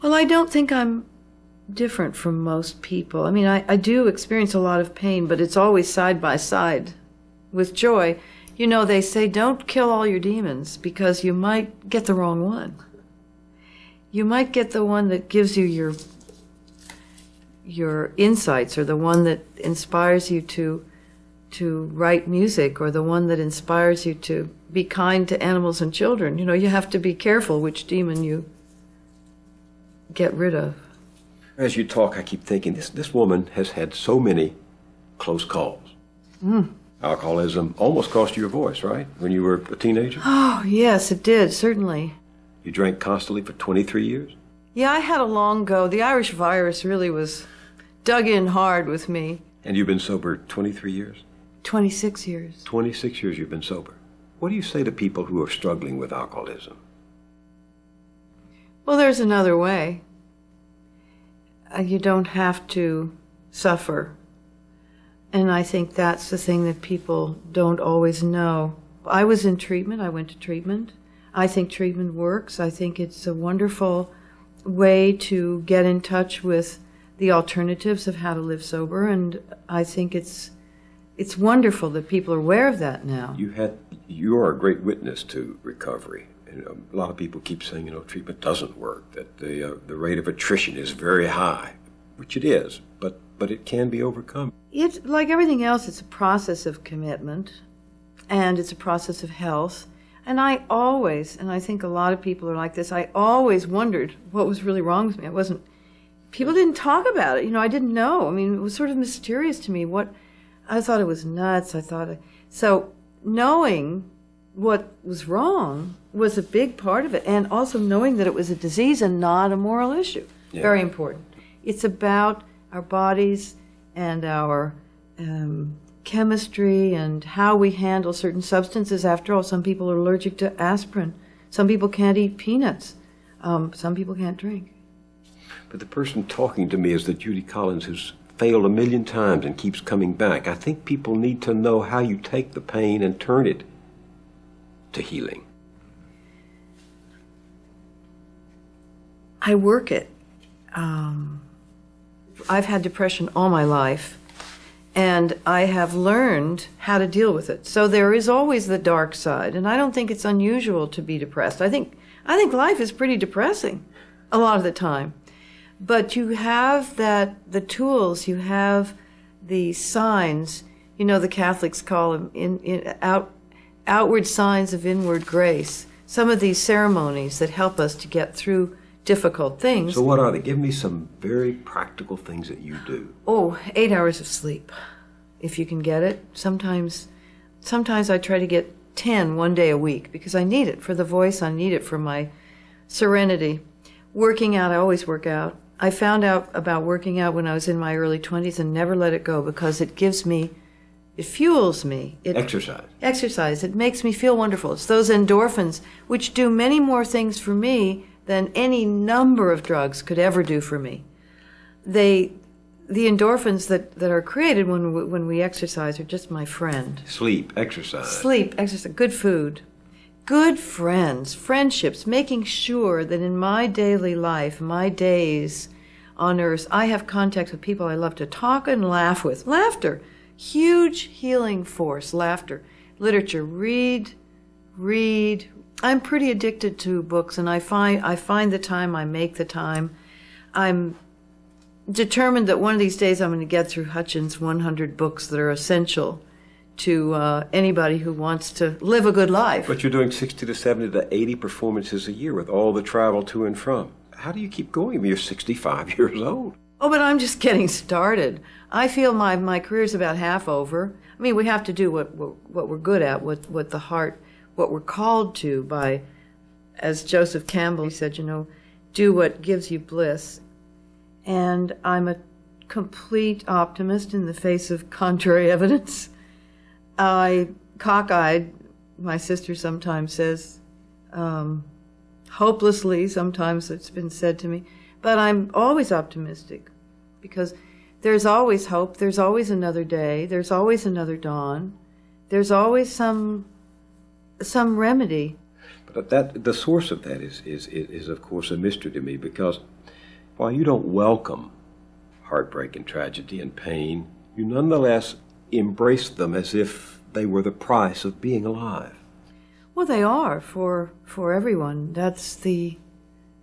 Well, I don't think I'm different from most people. I mean, I do experience a lot of pain, but it's always side by side with joy. You know, they say don't kill all your demons because you might get the wrong one. You might get the one that gives you your insights, or the one that inspires you to write music, or the one that inspires you to be kind to animals and children. You know, you have to be careful which demon you get rid of. As you talk, I keep thinking, this woman has had so many close calls. Alcoholism almost cost you your voice, right, when you were a teenager? Oh, yes, it did, certainly. You drank constantly for 23 years? Yeah, I had a long go. The Irish virus really was dug in hard with me. And you've been sober 23 years? 26 years. 26 years you've been sober. What do you say to people who are struggling with alcoholism? Well, there's another way. You don't have to suffer. And I think that's the thing that people don't always know. I was in treatment. I went to treatment. I think treatment works. I think it's a wonderful way to get in touch with the alternatives of how to live sober, and I think it's wonderful that people are aware of that now. You are a great witness to recovery. And a lot of people keep saying, treatment doesn't work, that the rate of attrition is very high, which it is, but it can be overcome. It's like everything else. It's a process of commitment, and it's a process of health. And I always, and I think a lot of people are like this, I always wondered what was really wrong with me. People didn't talk about it. I didn't know. I mean, it was sort of mysterious to me. I thought it was nuts. So knowing what was wrong was a big part of it, and also knowing that it was a disease and not a moral issue. Yeah. Very important. It's about our bodies and our chemistry and how we handle certain substances. After all, some people are allergic to aspirin. Some people can't eat peanuts. Some people can't drink. But the person talking to me is the Judy Collins who's failed 1,000,000 times and keeps coming back. I think people need to know how you take the pain and turn it to healing. I work it. I've had depression all my life, and I have learned how to deal with it. So there is always the dark side, and I don't think it's unusual to be depressed. I think life is pretty depressing a lot of the time. But you have the tools, you have the signs, the Catholics call them outward signs of inward grace. Some of these ceremonies that help us to get through difficult things. So what are they? Give me some very practical things that you do. 8 hours of sleep, if you can get it. Sometimes I try to get 10 one day a week because I need it for the voice, I need it for my serenity. Working out, I always work out. I found out about working out when I was in my early 20s and never let it go because it fuels me. Exercise. It makes me feel wonderful. It's those endorphins which do many more things for me than any number of drugs could ever do for me. The endorphins that are created when we exercise are just my friend. Sleep, exercise, good food, good friends, friendships, making sure that in my daily life, my days on earth, I have contact with people I love to talk and laugh with. Laughter, huge healing force, laughter. Literature, read. I'm pretty addicted to books, and I find the time, I make the time. I'm determined that one of these days I'm going to get through Hutchins' 100 books that are essential to anybody who wants to live a good life. But you're doing 60 to 70 to 80 performances a year with all the travel to and from. How do you keep going when you're 65 years old? Oh, but I'm just getting started. I feel my career's about half over. I mean, we have to do what we're good at, what the heart, what we're called to by, as Joseph Campbell said, do what gives you bliss. And I'm a complete optimist in the face of contrary evidence. Cockeyed, my sister sometimes says, hopelessly, sometimes it's been said to me, but I'm always optimistic because there's always hope, there's always another day, there's always another dawn, there's always some remedy. But the source of that is of course a mystery to me, because While you don't welcome heartbreak and tragedy and pain, you nonetheless embrace them as if they were the price of being alive. Well, they are for everyone. That's the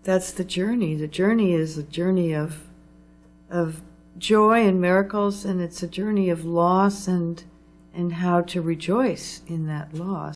journey. The journey is a journey of joy and miracles, and it's a journey of loss and how to rejoice in that loss.